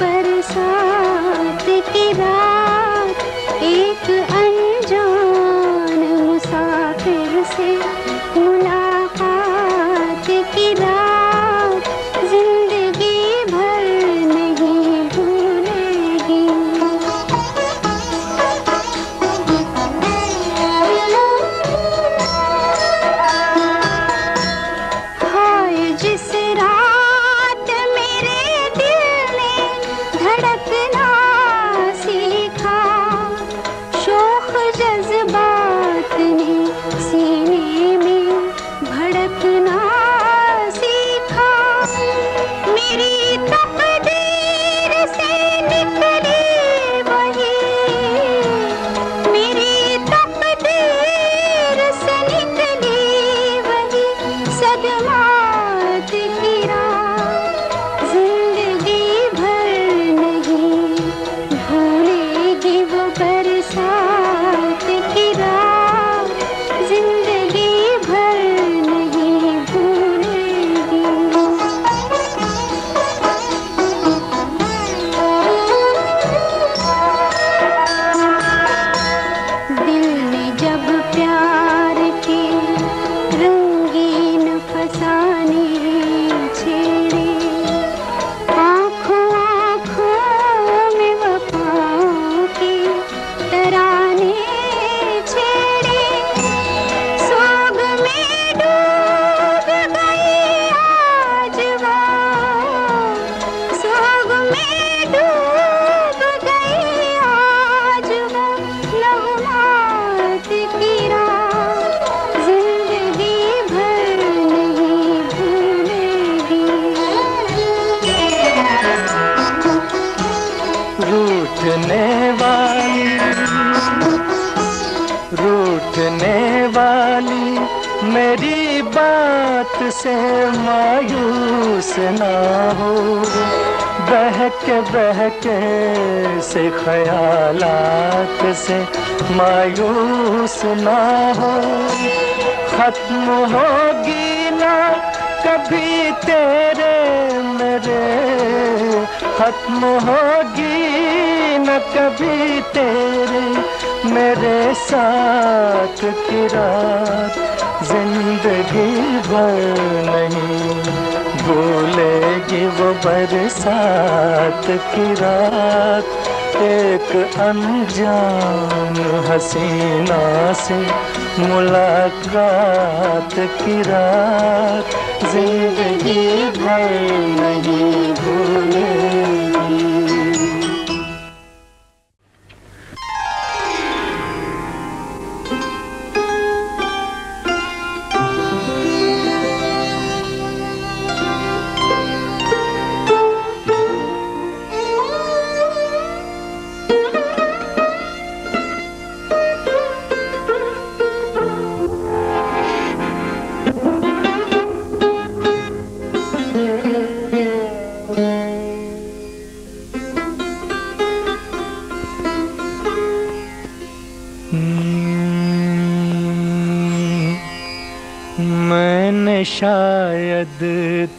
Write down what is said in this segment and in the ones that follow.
बरसात की रात, एक अनजान मुसाफिर से मुलाकात की रात, जिंदगी भर नहीं भूलेगी। हाय जिस रात मेरे दिल ने धड़कना सीखा, शोख जज्बात ने सीने में भड़कना सीखा। मेरी तकदीर से निकली वही, मेरी तकदीर से निकली वही सदमात की रात, जिंदगी भर नहीं भूलेगी वो बरसात की रात, जिंदगी भर नहीं भूलेगी। दिल ने जब प्यार के रंगीन फसाने छेड़े, आँखों आँखों में वफाओं के तराने छेड़े, सोग में डूब गई आज वो, सोग में डूब गई आज वो लम्हात की रात, जिंदगी भर नहीं भूलेगी। रूठने वाली मेरी बात से मायूस ना हो, बहके से ख्यालात से मायूस ना हो। खत्म होगी ना कभी तेरे मेरे, खत्म होगी न कभी तेरे मेरे साथ की रात, जिंदगी भर नहीं भूलेगी वो बरसात की रात। एक अनजान हसीना से मुलाकात की रात, जिंदगी भर नहीं भूलेगी। मैंने शायद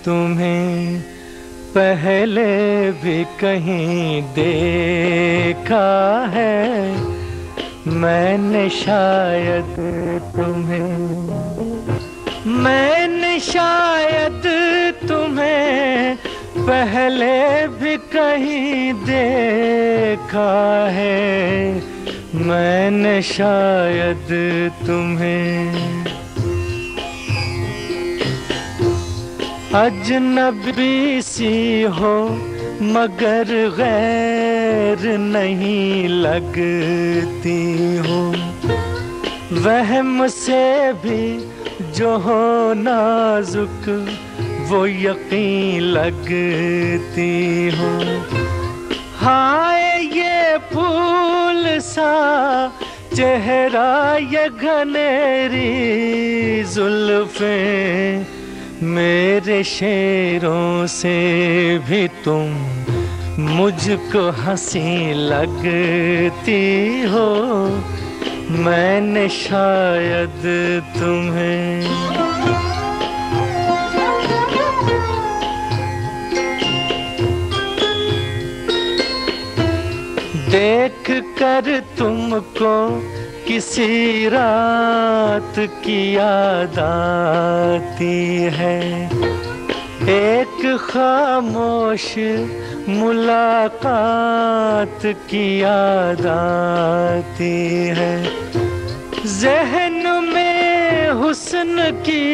तुम्हें पहले भी कहीं देखा है, मैंने शायद तुम्हें पहले भी कहीं देखा है, मैंने शायद तुम्हें अजनबी सी हो मगर गैर नहीं लगती हो, वहम से भी जो हो नाजुक वो यकीन लगती हो। हाय ये फूल सा चेहरा, ये घनेरी जुल्फें, मेरे शेरों से भी तुम मुझको हंसी लगती हो, मैंने शायद तुम्हें देख कर तुमको किसी रात की याद आती है, एक खामोश मुलाकात की याद आती है। ज़हन में हुस्न की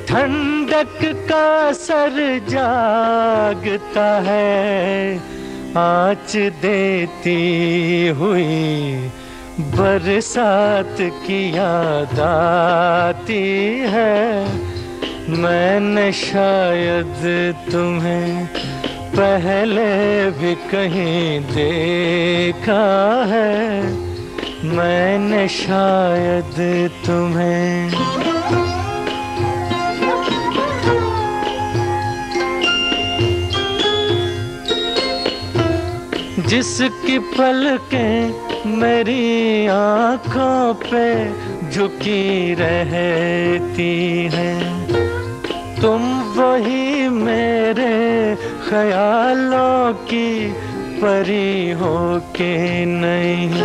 ठंडक का असर जागता है, आँच देती हुई बरसात की याद आती है। मैंने शायद तुम्हें पहले भी कहीं देखा है, मैंने शायद तुम्हें जिसकी पलकें मेरी आँखों पे झुकी रहती हैं, तुम वही मेरे ख्यालों की परी हो के नहीं,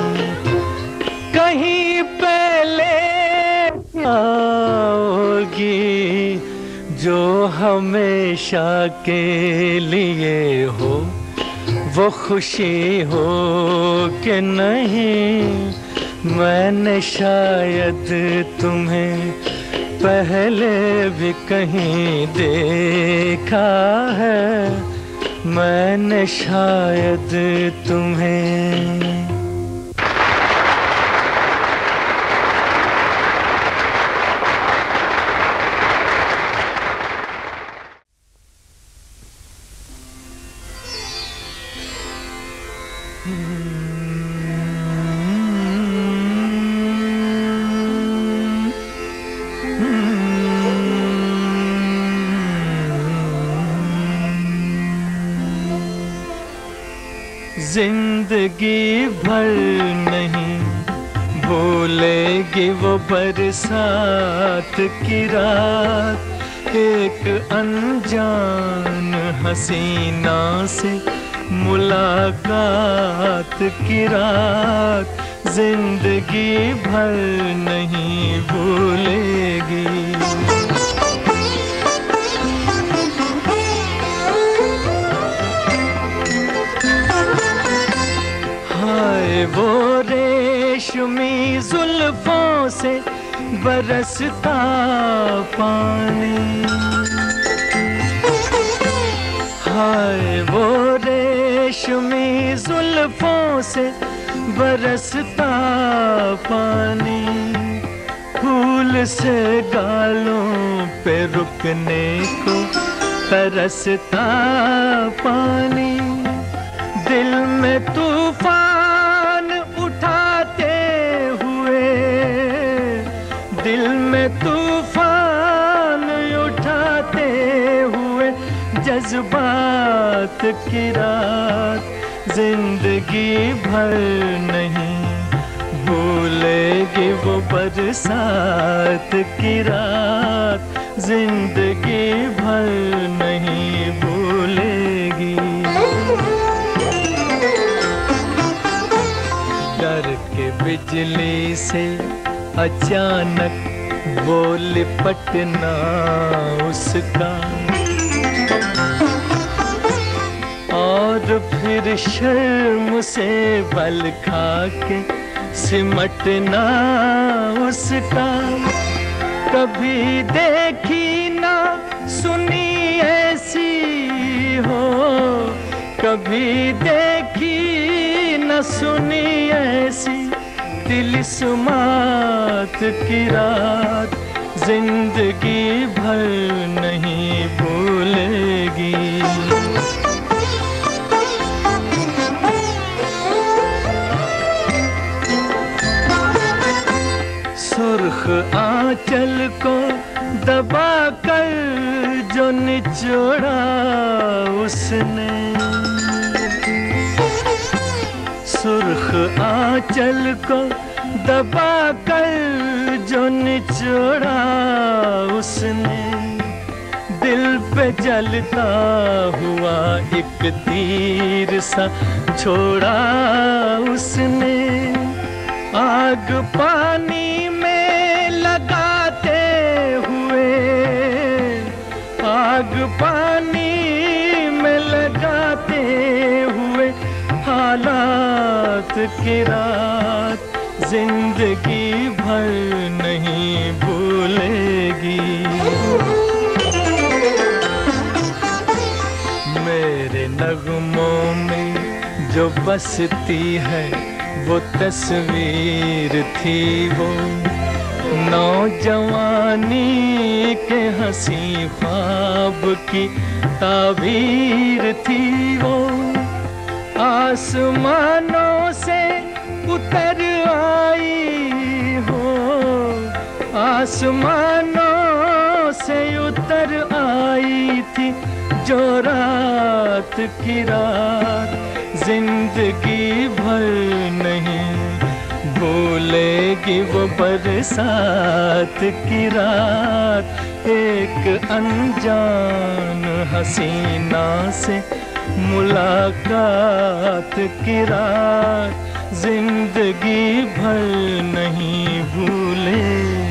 कहीं पहले आओगी जो हमेशा के लिए हो, वो खुशी हो कि नहीं। मैंने शायद तुम्हें पहले भी कहीं देखा है, मैंने शायद तुम्हें जिंदगी भर नहीं भूलेगी वो बरसात की रात, एक अनजान हसीना से मुलाकात की रात, जिंदगी भर नहीं भूलेगी। वो रेशमी जुल्फों से बरसता पानी, हाय वो रेशमी जुल्फों से बरसता पानी, फूल से गालों पे रुकने को तरसता पानी, दिल में तूफान उठाते हुए, दिल में तूफान उठाते हुए जज्बात की रात, जिंदगी भर नहीं भूलेगी वो बरसात की रात, जिंदगी भर नहीं भूलेगी। डर के बिजली से अचानक वो लिपटना उसका, और फिर शर्म से बल खा के सिमटना उसका, कभी देखी ना सुनी ऐसी हो, कभी देखी न सुनी ऐसी तिलिस्मात की रात, जिंदगी भर नहीं भूलेगी। सुर्ख आंचल को दबा कर जो निचोड़ा उसने, सुर्ख आंचल को दबा कर जो निचोड़ा उसने, दिल पे जलता हुआ एक तीर सा छोड़ा उसने। आग पानी में लगाते हुए, आग पानी में लगाते हुए हालात की रात जिंदगी भर नहीं भूलेगी। मेरे नगमों में जो बसती है वो तस्वीर थी, वो नौजवानी के हंसी ख्वाब की ताबीर थी। वो आसमानों से उतर आई हो, आसमानों से उतर आई थी जो रात की रात जिंदगी भर नहीं भूलेगी वो बरसात की रात। एक अनजान हसीना से मुलाकात की रात जिंदगी भर नहीं भूलेगी।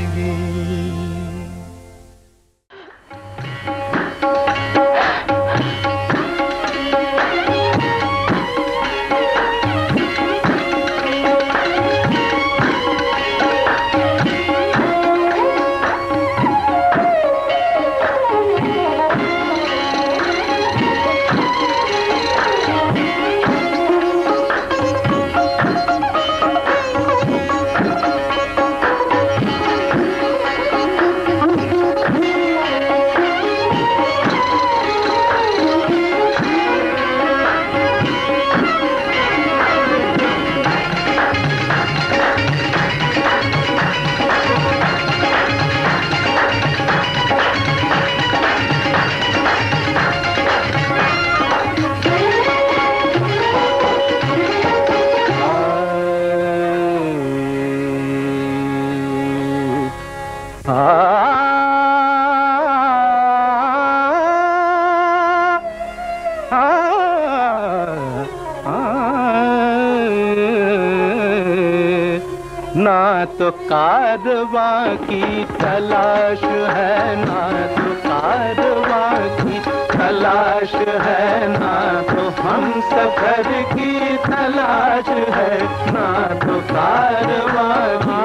ना तो कारवां की तलाश है, ना तो कारवां की तलाश है, ना तो हम सफर की तलाश है, ना तो कारवां की,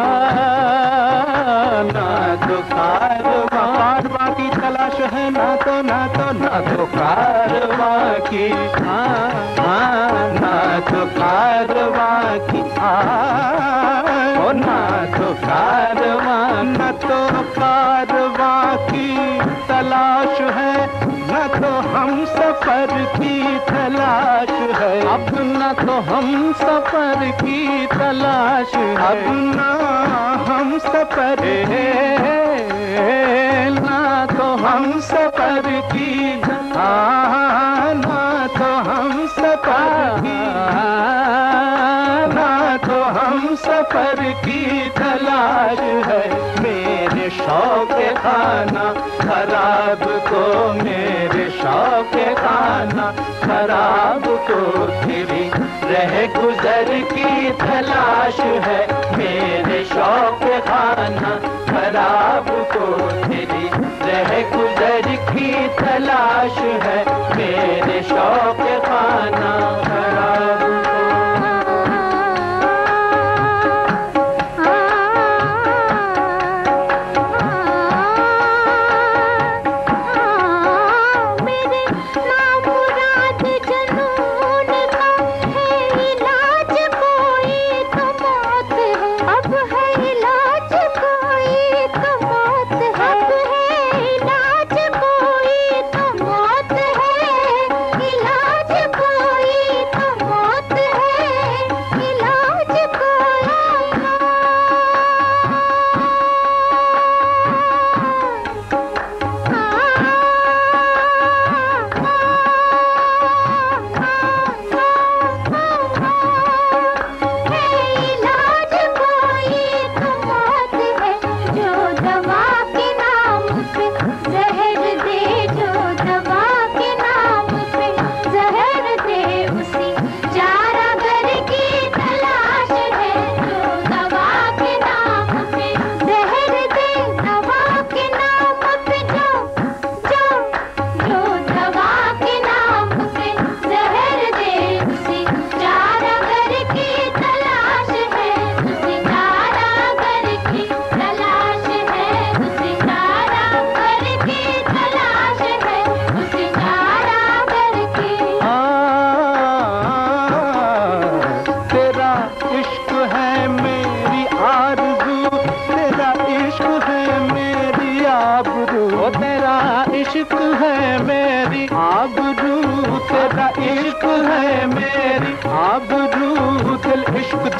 ना तो कारवां की तलाश है, ना तो कारवां की, ना तो कारवां की, ना तो कारवां, न तो कारवां की तलाश है, न तो हम सफर की तलाश है। अब न तो हम सफर की तलाश है, अब न हम सफर है, ना तो हम सफर की, ना तो हम सफर की, ना तो हम सफर की तलाश है। मेरे शौक खाना खराब को, मेरे शौक खाना खराब को तेरी रह गुजर की तलाश है। मेरे शौक खाना खराब को तेरी रह गुजर की तलाश है। मेरे शौक खाना खराब कोई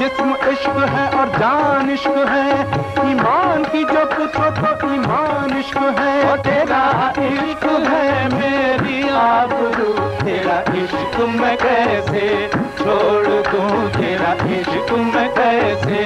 जिस्म इश्क है और जान इश्क है, ईमान की जो पूछो तो ईमान इश्क है। और तेरा इश्क है मेरी आबरू, तेरा इश्क मैं कैसे छोड़ दूं, तेरा इश्क मैं कैसे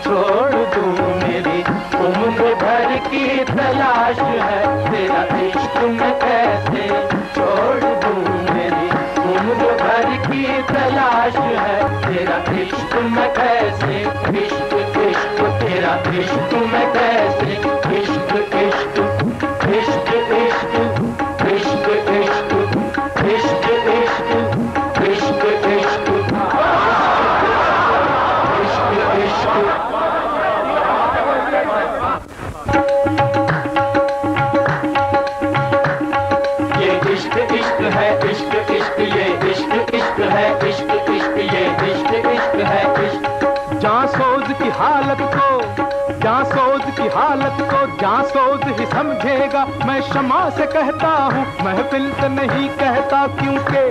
छोड़ दूं। मेरी उम्र भर की तलाश है, तेरा इश्क मैं कैसे छोड़ दूं। मेरी उम्र भर की तलाश है, तेरा इश्क मैं कैसे, इश्क इश्क तेरा इश्क मैं कैसे, इश्क इश्क इश्क इश्क इश्क इश्क इश्क इश्क इश्क इश्क ये इश्क इश्क है, इश्क इश्क ये इश्क इश्क है, इश्क इश्क ये इश्क इश्क है, इश्क। जांसोज की हालत को, जांसोज की हालत को जांसोज ही समझेगा। मैं शमा से कहता हूँ, महफिल से नहीं कहता, क्योंकि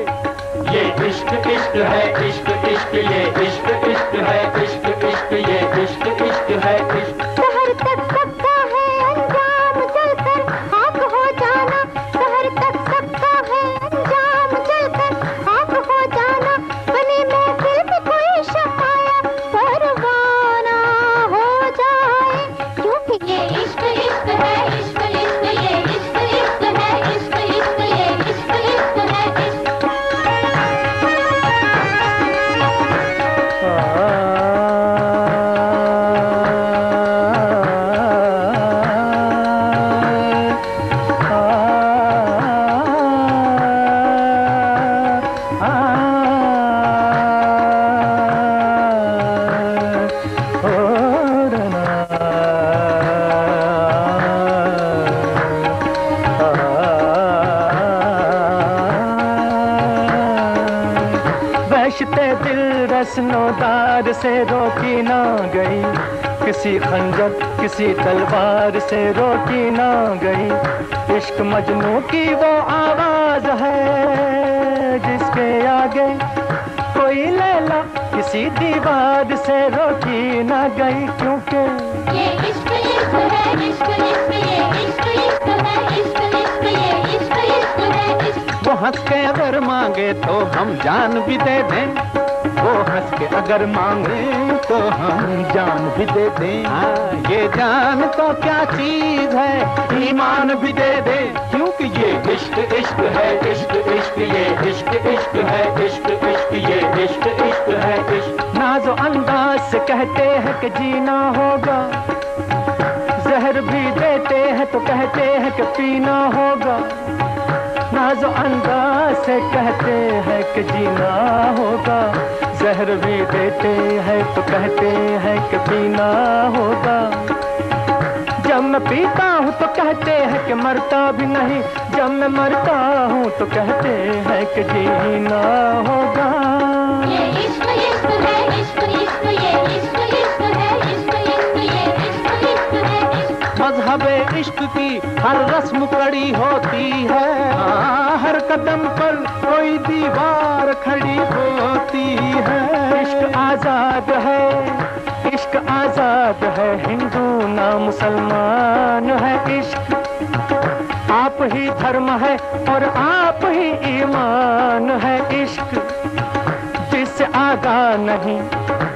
ये इश्क इश्क है, इश्क इश्क ये इश्क इश्क है, इश्क इश्क ये इश्क इश्क है, इश्क। शहर तक सबका है अंजाम चलकर खाक हो जाना, शहर तक सबका है अंजाम चलकर खाक हो जाना। बनी महफिल में कोई शमाया परवाना हो जाए, क्योंकि ये इश्क इश्क है, इश्क इश्क ये इश्क इश्क है, इश्क इश्क ये इश्क इश्क है, इश्क। बहशते दिल रस्नोदार से रोकी ना गई, किसी खंजर किसी तलवार से रोकी ना गई। इश्क मजनू की वो आवाज है जिसके आगे कोई लैला किसी दीवार से रोकी ना गई, क्योंकि ये इश्क इश्क है, इश्क इश्क ये इश्क इश्क है, इश्क इश्क ये इश्क इश्क है, इश्क। वो हंस के अगर मांगे तो हम जान भी दे दें, वो हंस के अगर मांगे तो हम जान भी दे दें। हाँ, ये जान तो क्या चीज है, ईमान भी दे दे, क्योंकि ये इश्क इश्क है, इश्क इश्क ये इश्क इश्क है, इश्क इश्क ये इश्क इश्क है, इश्क। नाज़ो अंदाज से कहते हैं कि जीना होगा, जहर भी देते हैं तो कहते हैं कि पीना होगा। नाज़ो अंदाज से कहते हैं कि जीना होगा, जहर भी देते हैं तो कहते हैं कि पीना होगा। जब मैं पीता हूँ तो कहते हैं कि मरता भी नहीं, जब मैं मरता हूँ तो कहते हैं कि जीना होगा। ये इश्क इश्क है, इश्क इश्क ये इश्क इश्क है, इश्क इश्क ये इश्क इश्क है, इश्क। मज़हबे इश्क की हर रस्म कड़ी होती है, हर कदम पर कोई दीवार खड़ी होती है। इश्क आजाद है, इश्क आजाद है, हिंदू ना मुसलमान है। इश्क आप ही धर्म है और आप ही ईमान है। इश्क जिससे आगा नहीं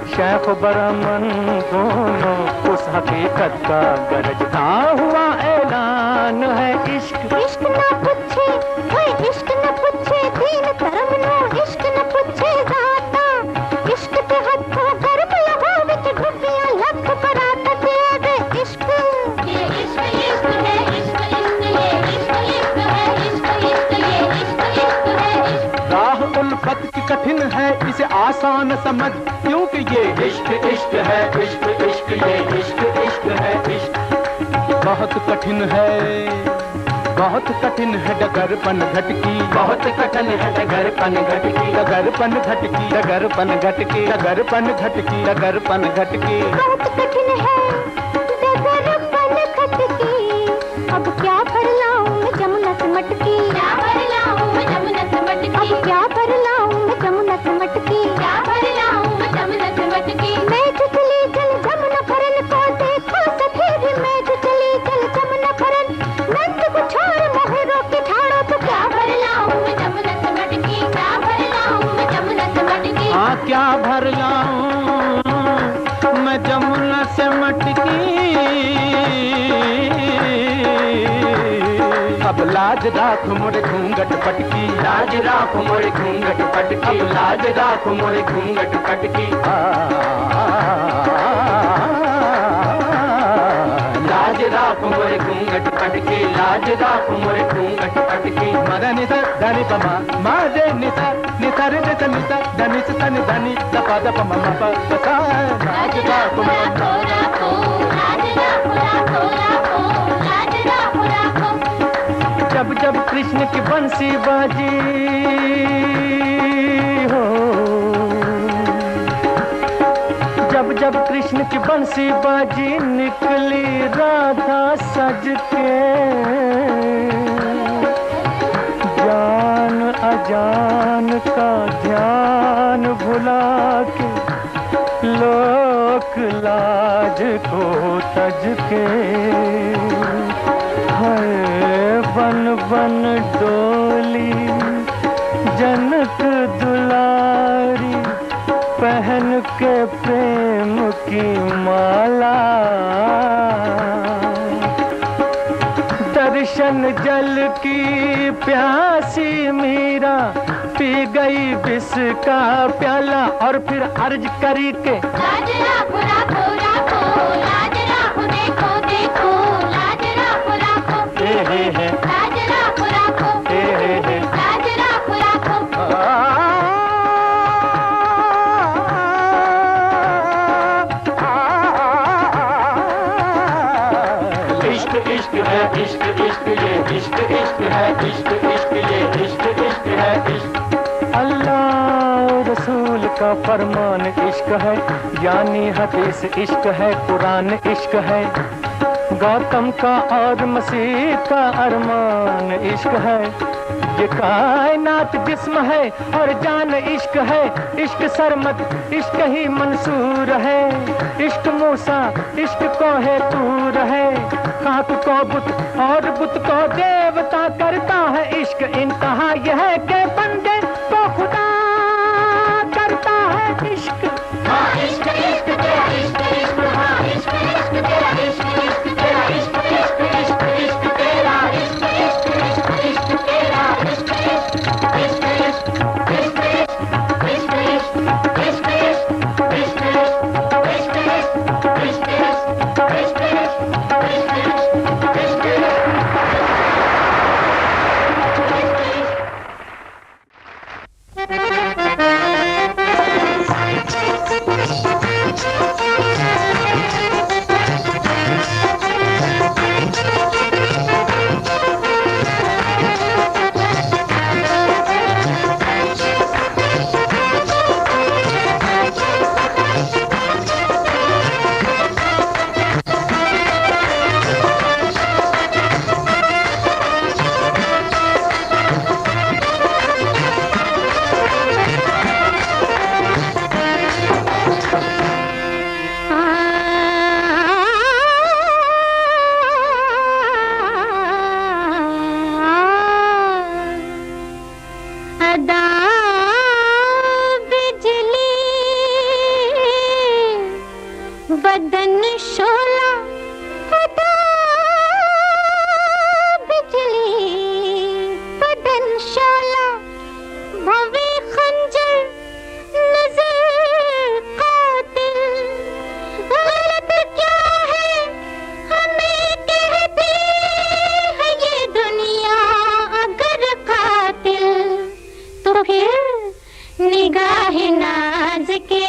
शेख बरमन दोनों, उस हकीकत का गरजता हुआ ऐलान है। इश्क इश्क ना पूछे कोई, इश्क न पूछे दीन धर्म नो, इश्क न पूछे जाता, इश्क ते हथों गर्म लहो विच डुबियां लख बरात दे इश्क। ये इश्क इश्क है, इश्क इश्क ये इश्क इश्क है, इश्क इश्क ये इश्क इश्क है, इश्क। राह उल्फत की कठिन है, इसे आसान समझ, क्योंकि ये इश्क इश्क है, इश्क इश्क ये इश्क इश्क है, इश्क। बहुत कठिन है, बहुत कठिन है डगरपन घटकी, बहुत कठिन है डगरपन घटकी, डगरपन घटकी, डगरपन घटकी, डगरपन घटकी, डगरपन घटकी। बहुत कठिन है डगरपन घटकी, अब क्या भर लाऊं मैं जमुना से मटकी, क्या भर लाऊं मैं जमुना से मटकी, अब क्या भर लाऊं मैं जमुना से मटकी, क्या भर लाऊं मैं जमुना से मटकी। मैं क्या भर लाऊं मैं जमुना से मटकी। अब लाज राख मोरे घूंघट पटकी, लाज राख मोरे घूंघट पटकी, लाज राख मोरे घूंघट पटकी। लाज राख मोरे घूंघट पटकी, लाज राख मोरे घूंघट पटकी। मद निसा धनि पमा मादे निसा निसा रे निसा निसा धनि सा नि धनि दपा दप मम प सा। लाज राखो राखो राखो, लाज राखो राखो राखो, लाज राखो राखो। जब जब कृष्ण की बंसी बाजी हो, जब जब कृष्ण की बंसी बाजी निकली राधा सज के। जान अजान का ध्यान भुला के लोक लाज को तज के। हाय बन बन डोली जनक दुलारी, पहन के प्रेम की माला। दर्शन जल की प्यासी मीरा पी गई विष का प्याला, और फिर अर्ज करी के लाज राखो राखो राखो, लाज राखो देखो देखो, लाज राखो राखो। हे लाज राखो राखो, हे लाज राखो राखो। इश्क इश्क है इश्क इश्क ये इश्क इश्क है इश्क इश्क ये इश्क इश्क है इश्क। अल्लाह रसूल का फरमान इश्क है, यानी हदीस इश्क है, कुरान इश्क है। गौतम का और मसीह का अरमान इश्क है। ये कायनात जिस्म है और जान इश्क है। इश्क सरमद इश्क ही मंसूर है। इश्क मूसा इश्क को है तूर है। खाक को बुत और बुत को देवता करता है इश्क। इंतहा यह है कि बंदे को खुदा करता है इश्क। हाँ इश्क इश्क तेरा इश्क इश्क, हाँ इश्क इश्क तेरा इश्क इश्क तेरा इश्क इश्क इश्क इश्क तेरा इश्क इश्क इश्क इश्क तेरा इश्क इश्क इश्क इश्क इश्क इश्क इश्क इश्क इश्क इश्क इश्क इश्क इश्क बदन शोला अदा बिजली, बदन शोला भवे खंजर नजर कातिल। गलत क्या है हमें कहती है ये दुनिया, अगर कातिल तो फिर निगाह नाज के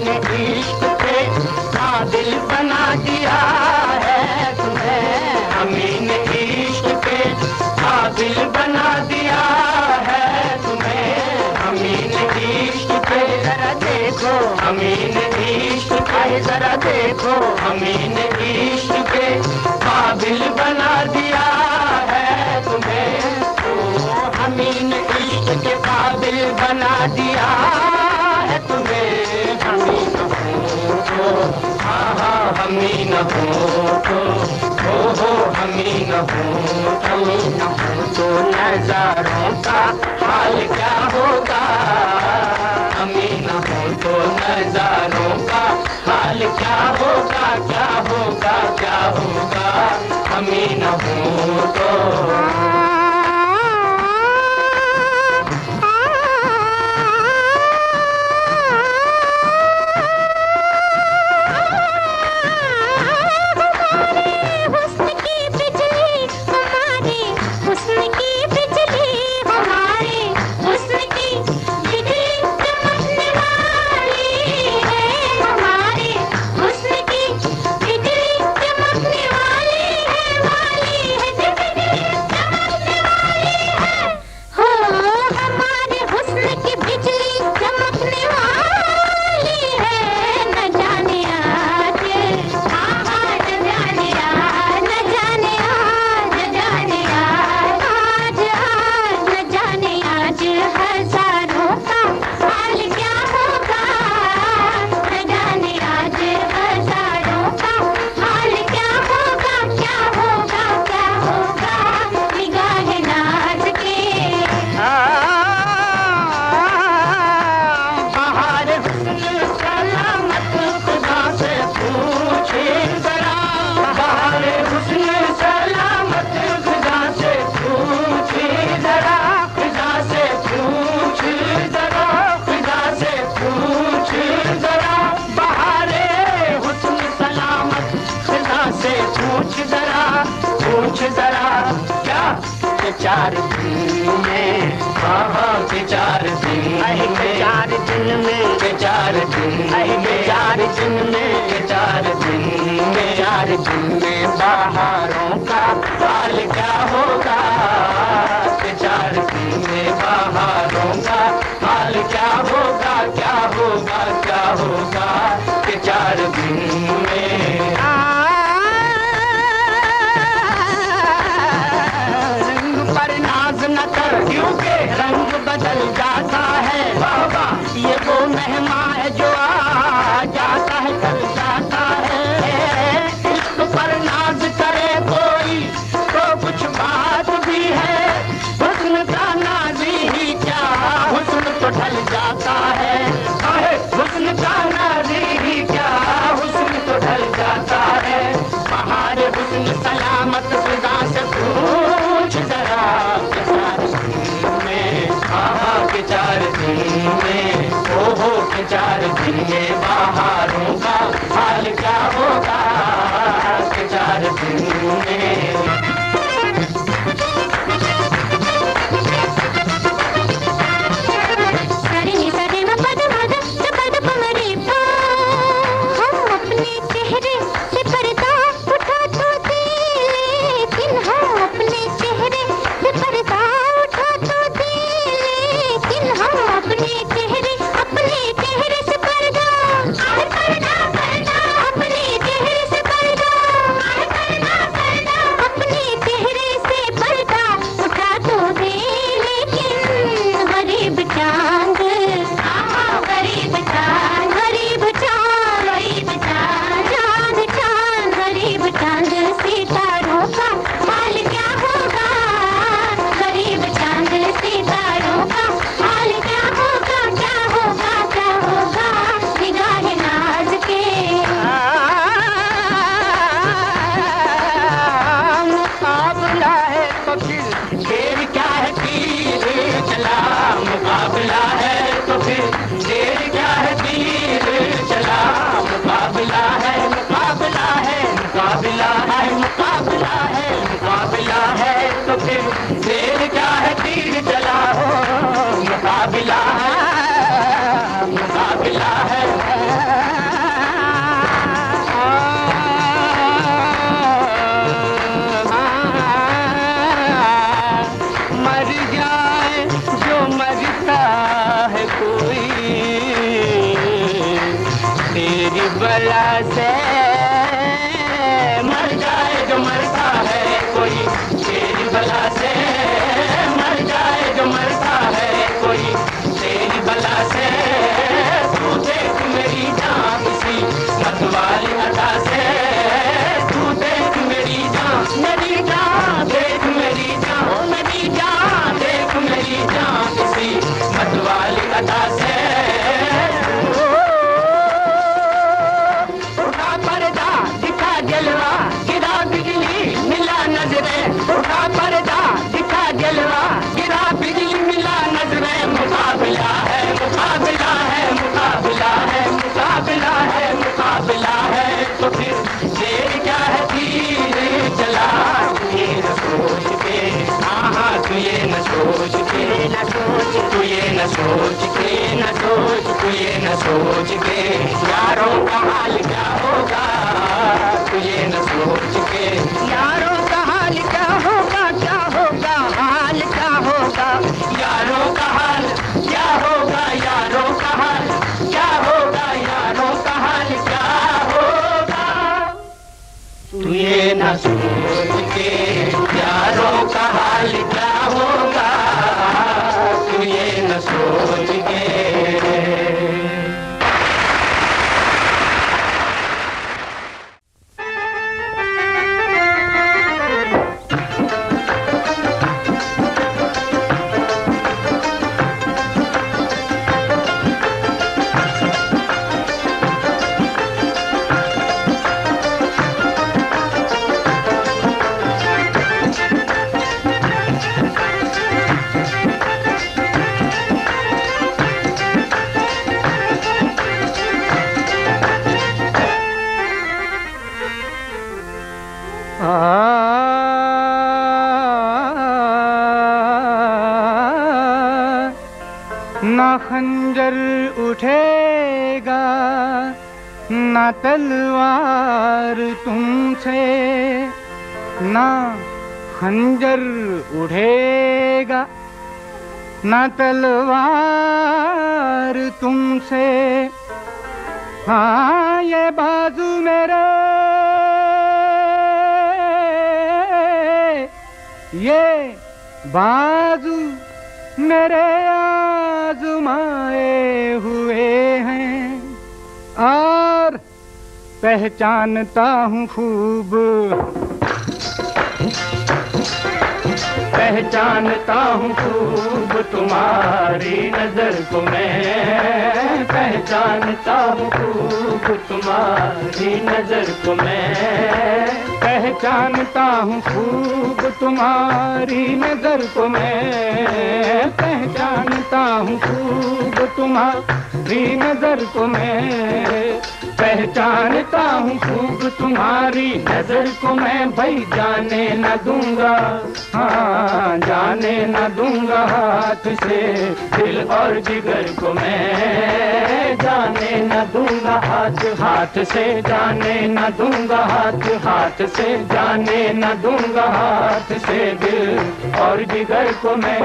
ने इश्क के काबिल बना दिया है तुम्हें, हमी ने इश्क के काबिल बना दिया है तुम्हें, हमी ने इश्क के जरा देखो, हमी ने इश्क के जरा देखो, हमी ने इश्क के काबिल बना दिया है तुम्हें, तो हमी ने इश्क के काबिल बना दिया है तुम्हें, हमी न हो तो, हाँ हमी न हो तो, हो हमी न हो तो नजारों का हाल क्या होगा, हमी न हो तो नजारों का हाल क्या होगा, क्या होगा, क्या होगा, हमी न हो तो। पूछ जरा क्या के 4 दिन में, हाँ के 4 दिन के 4 दिन में, के 4 दिन के 4 दिन में, के 4 दिन के 4 दिन में बहारों का हाल क्या होगा, के 4 दिन में बहारों का हाल क्या होगा, क्या होगा, क्या होगा, के 4 दिन में। न कर क्योंकि रंग बदल जाता है, बाबा ये वो मेहमान है जो आ जाता है चल जाता है, इश्क पर नाज करे कोई तो कुछ बात भी है, हुस्न का नाज़ी ही क्या हुस्न तो ढल जाता है, हुस्न का नाज़ी ही क्या हुस्न तो तेरी बला से मर जाए जो मरता है कोई, तेरी बला से मर जाए जो मरता है कोई, तेरी बला से तू देख मेरी जान सी मतवाली अदा से, तू देख मेरी जान देख मेरी जान, मेरी जान देख मेरी जान सी मतवाली अदा से। उठा पर्दा दिखा जलवा गिरा बिजली मिला नजरे, उठा पर्दा दिखा जलवा गिरा बिजली मिला नजरे, मुकाबला है मुकाबला है मुकाबला है मुकाबला है मुकाबला है, तो फिर देर क्या है तीर चला, ये न सोच के हाँ तू ये न सोच के न सोच, तू ये न सोच के न सोच, तू ये न सोच के यारों का हाल क्या होगा, तू ये न सोच के यारों का हाल क्या होगा, क्या होगा हाल क्या होगा, यारों का हाल क्या होगा, यारों का हाल क्या होगा, यारों का हाल क्या होगा, तू ये न सोच के यारों का हाल क्या होगा, तू ये न सोच के। ना खंजर उठेगा ना तलवार तुमसे, ना खंजर उठेगा ना तलवार तुमसे, हाँ ये बाजू मेरे, ये बाजू मेरे आजमाए हुए हैं और पहचानता हूँ खूब, पहचानता हूँ खूब तुम्हारी नजर को मैं, पहचानता हूँ खूब तुम्हारी नजर को मैं, पहचानता हूँ खूब तुम्हारी नजर को मैं, पहचानता हूँ खूब तुम्हारी नजर को मैं, पहचानता हूँ खूब तुम्हारी नजर को मैं, भाई जाने न दूंगा, हाँ जाने न दूंगा हाथ से दिल और जिगर को मैं, जाने न दूंगा हाथ से, जाने न दूंगा हाथ से, जाने न दूंगा हाथ से दिल और जिगर को मैं।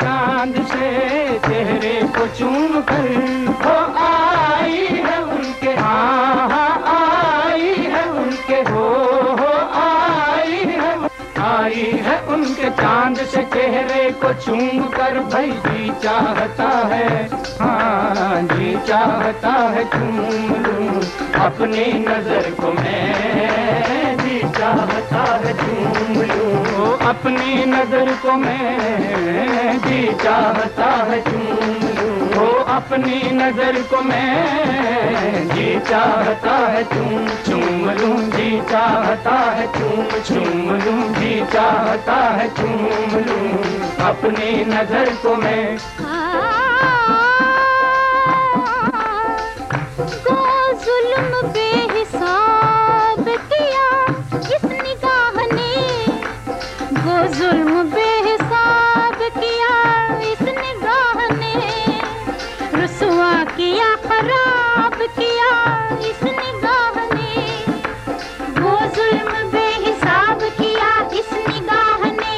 चांद से चेहरे को चूम कर वो आई है उनके, हाँ हाँ आई है उनके, हो आई है उनके चांद से चेहरे को चूम कर भाई जी चाहता है, हाँ जी चाहता है चूम लूं अपनी नजर को मैं, जी चाहता है चूम लूं अपनी नजर को मैं, जी चाहता है चूम लूं अपनी नजर को मैं, जी चाहता है चूम लूं, जी चाहता है चूम लूं, जी चाहता है चूम लूं अपनी नजर को मैं। को जुल्म बेहिसाब किया इस निगाह ने, वो जुल्म बेहिसाब किया इस निगाह ने, रुसवा किया खराब किया इस निगाह ने, वो जुल्म बेहिसाब किया इस निगाह ने,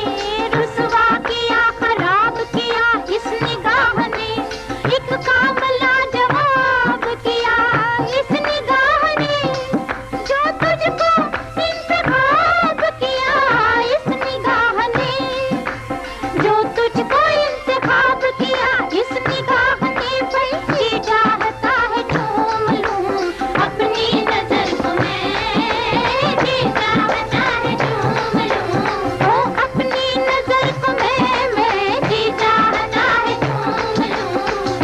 रुसवा किया खराब किया इस निगाह ने, एक काम लाजवाब किया इस निगाह ने, जो तुझको इंतखाब किया इस निगाह ने, जो तुझको इंतखाब किया इस निगाह ने, बल्कि चाहता है चूम लूं अपनी नजर को मैं, जी चाहता है चूम लूं ओ अपनी नजर को मैं, जी चाहता है चूम लूं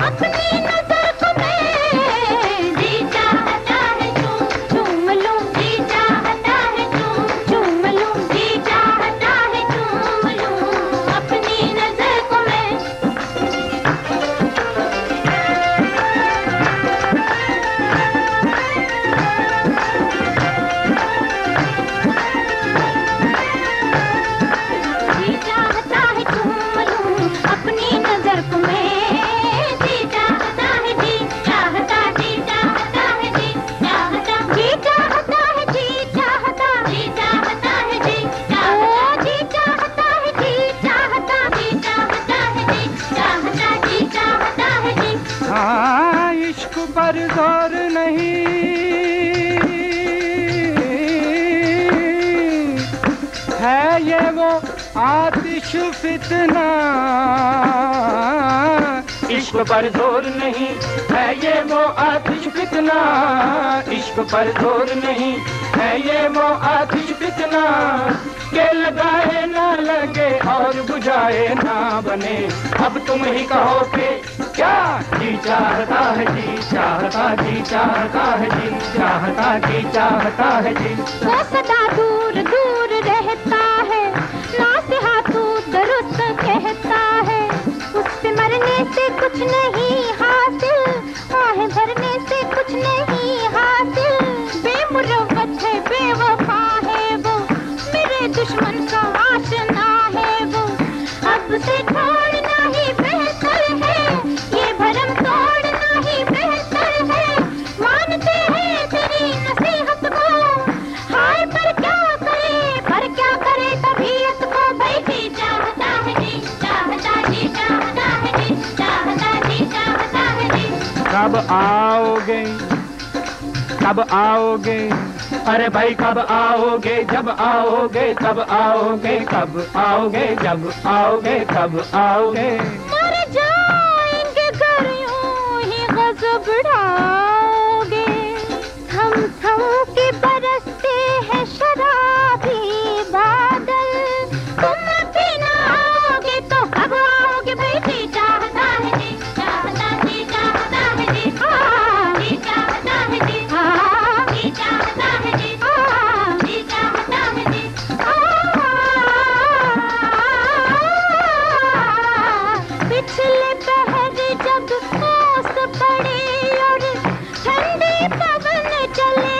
अपनी नजर को मैं, जी चाहता है चूम लूं, जी चाहता है चूम लूं, जी चाहता है चूम लूं अपनी नजर को मैं। जी चाहता है चूम लूं अपनी नजर को मैं, जी चाहता है, जी चाहता, जी चाहता है, जी चाहता, जी चाहता है, जी चाहता, जी चाहता है, जी चाहता, जी चाहता है, जी चाहता, जी चाहता है, जी चाहता, जी चाहता है, जी। हाँ इश्क पर जोर नहीं है ये वो आतिश फितना, इश्क पर जोर नहीं है ये वो आतिश फितना, इश्क पर जोर नहीं है ये वो आतिश फितना, के लगाए ना लगे और बुझाए ना बने, अब तुम ही कहो कि क्या, जी चाहता है, जी चाहता, जी चाहता है, जी चाहता, जी चाहता है, जी। वो सदा दूर दूर रहता है, नासिहातू दुरुस्त कहता है, उससे मरने से कुछ नहीं हासिल, आहें भरने से कुछ नहीं हासिल, बेमुरव्वत है बेवफा है वो, मेरे दुश्मन का आशना है वो, अब से छोड़ना ही बेहतर है, ये भरम तोड़ना ही बेहतर है, मानते हैं तेरी नसीहत को, हाय पर क्या करे तबीयत को, भाई जी चाहता है, जी चाहता, जी चाहता है, जी चाहता, जी चाहता है, जी। कब आओगे, कब आओगे, अरे भाई कब आओगे, जब आओगे तब आओगे, कब आओगे, जब आओगे तब आओगे, मर जाएंगे घर यूं ही गज़ब बढ़ाओगे, थम थम के बरसते हैं शराबी बादल, तुम भी ना आओगे तो कब आओगे, भाई जी चाहता है, जी चाहता, जी चाहता है, जी हाँ, जी चाहता है, जी हाँ, जी चाहता है, जी हाँ, जी चाहता है, जी पिछले पहर जब ओस पड़े और ठंडी पवन चले,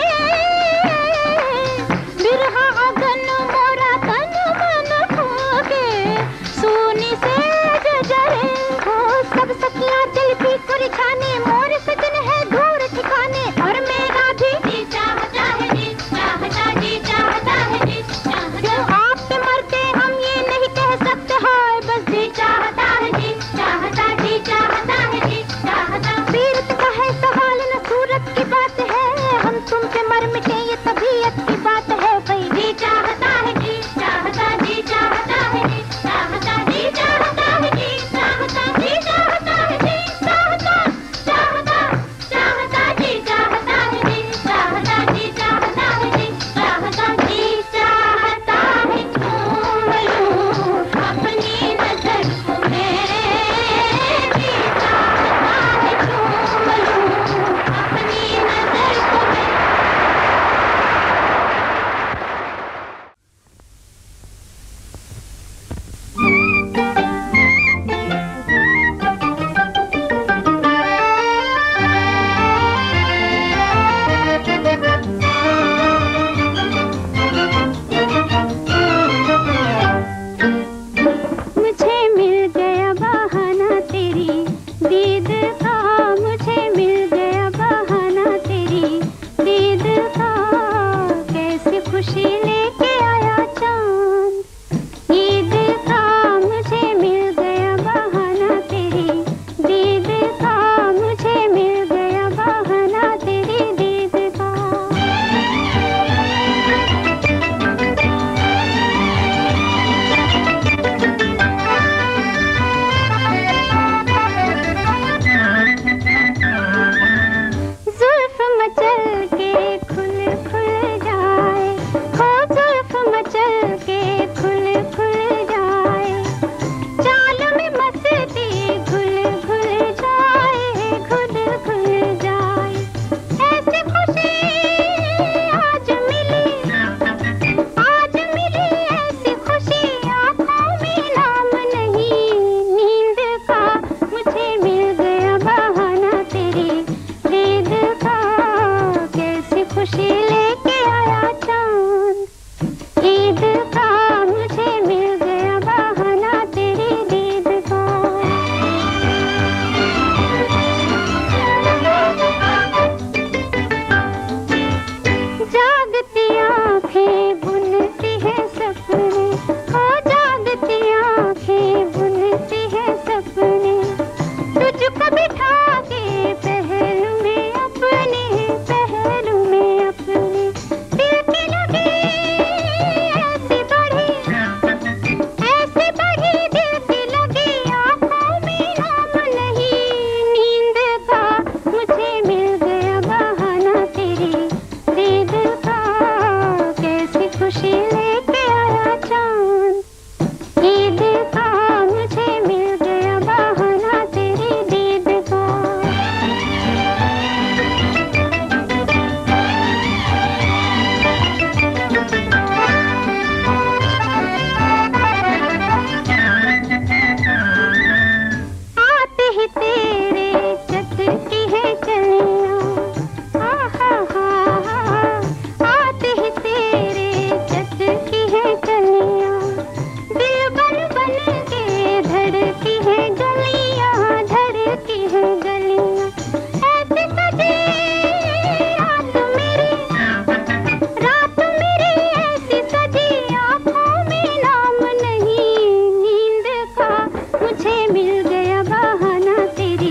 मुझे मिल गया बहाना तेरी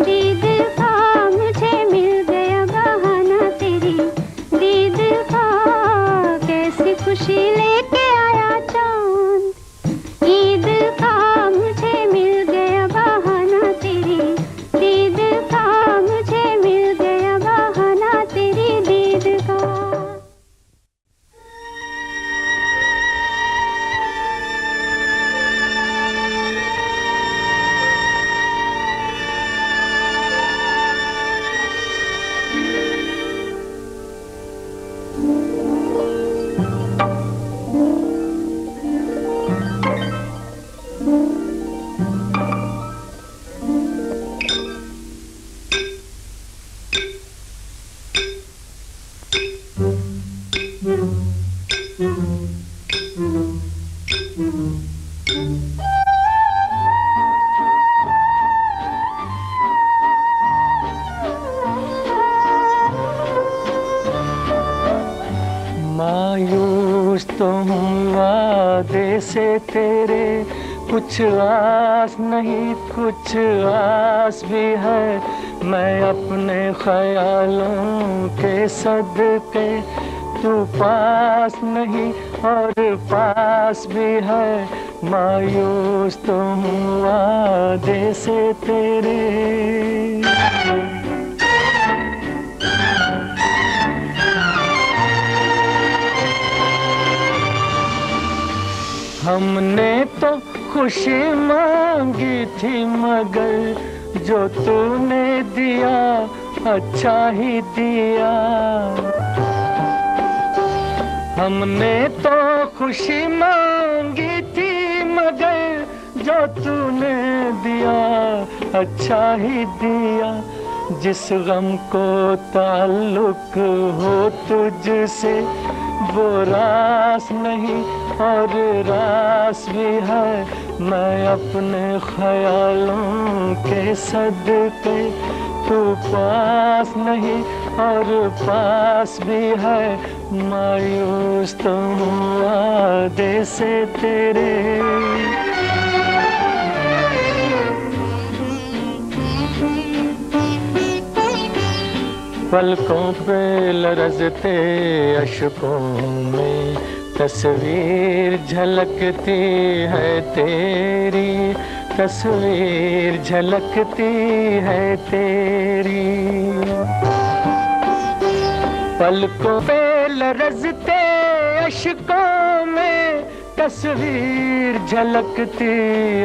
दीद का, मुझे मिल गया बहाना तेरी दीद का। कैसी खुशी लेके आया चांद ईद का, मुझे मिल गया बहाना तेरी दीद का, मुझे मिल गया बहाना तेरी दीद का। मायूस तो हूँ वादे से तेरे, कुछ आस नहीं कुछ आस भी है। मैं अपने ख्यालों के सदके, तू पास नहीं और पास भी है। मायूस तो हूँ वादे से तेरे। हमने तो खुशी मांगी थी मगर जो तूने दिया अच्छा ही दिया। हमने तो खुशी मांगी थी मगर जो तूने दिया अच्छा ही दिया। जिस गम को ताल्लुक हो तुझसे वो रास नहीं और रास भी है। मैं अपने ख्यालों के सदके, तू पास नहीं और पास भी है। मायूस तो हूँ वादे से तेरे। पलकों पे लरज़ते अशकों में तस्वीर झलकती है तेरी, तस्वीर झलकती है तेरी। पलकों पे लरज़ते अशकों में तस्वीर झलकती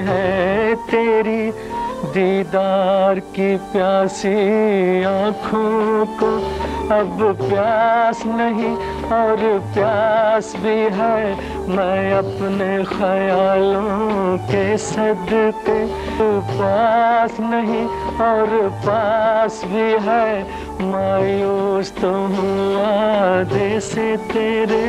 है तेरी। दीदार की प्यासी आँखों को अब प्यास नहीं और प्यास भी है। मैं अपने ख्यालों के सदके, तू पास नहीं और पास भी है। मायूस तो हूँ वादे से तेरे।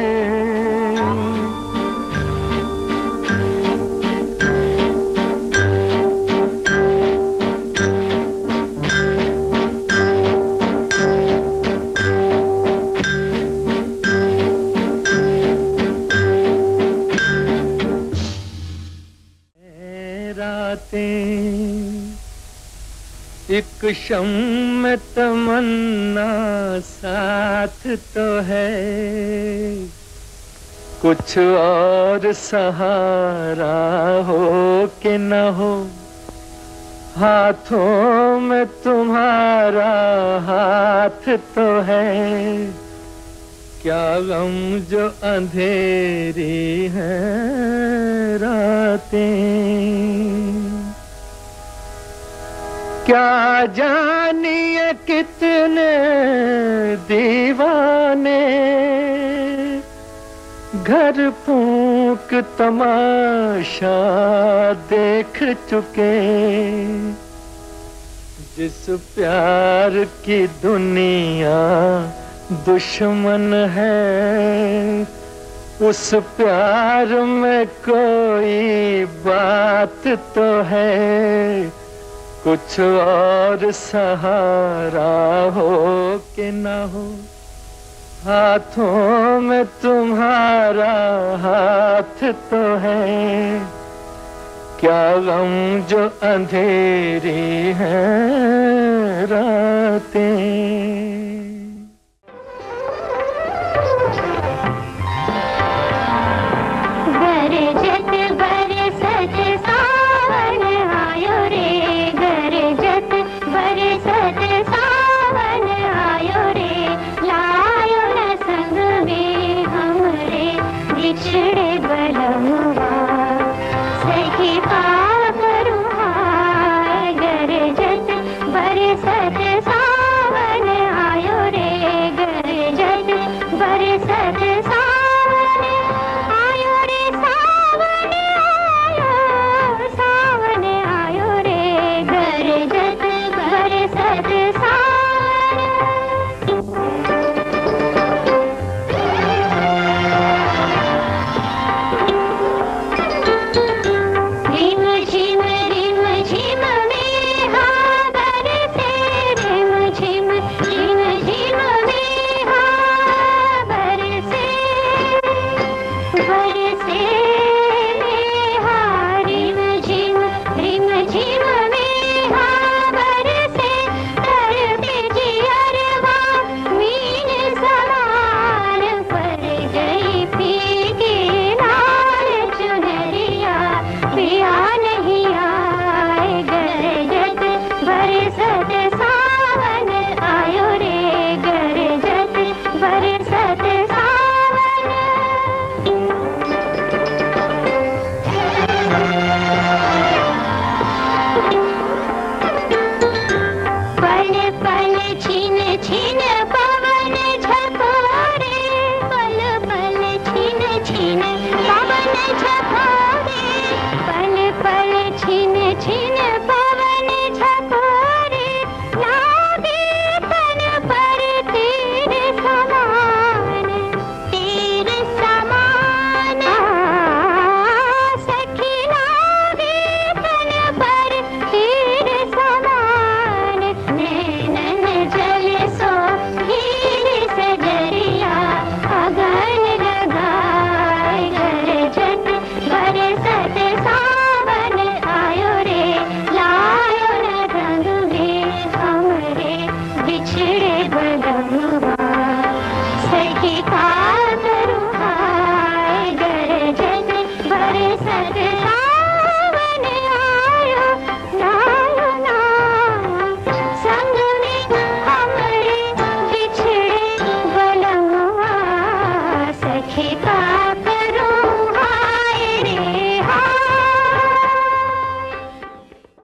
एक शम्म तमन्ना साथ तो है, कुछ और सहारा हो कि न हो। हाथों में तुम्हारा हाथ तो है, क्या गम जो अंधेरी है रातें। क्या जानिए कितने दीवाने घर फूंक तमाशा देख चुके। जिस प्यार की दुनिया दुश्मन है, उस प्यार में कोई बात तो है। कुछ और सहारा हो कि न हो, हाथों में तुम्हारा हाथ तो है। क्या गम जो अंधेरी है रातें।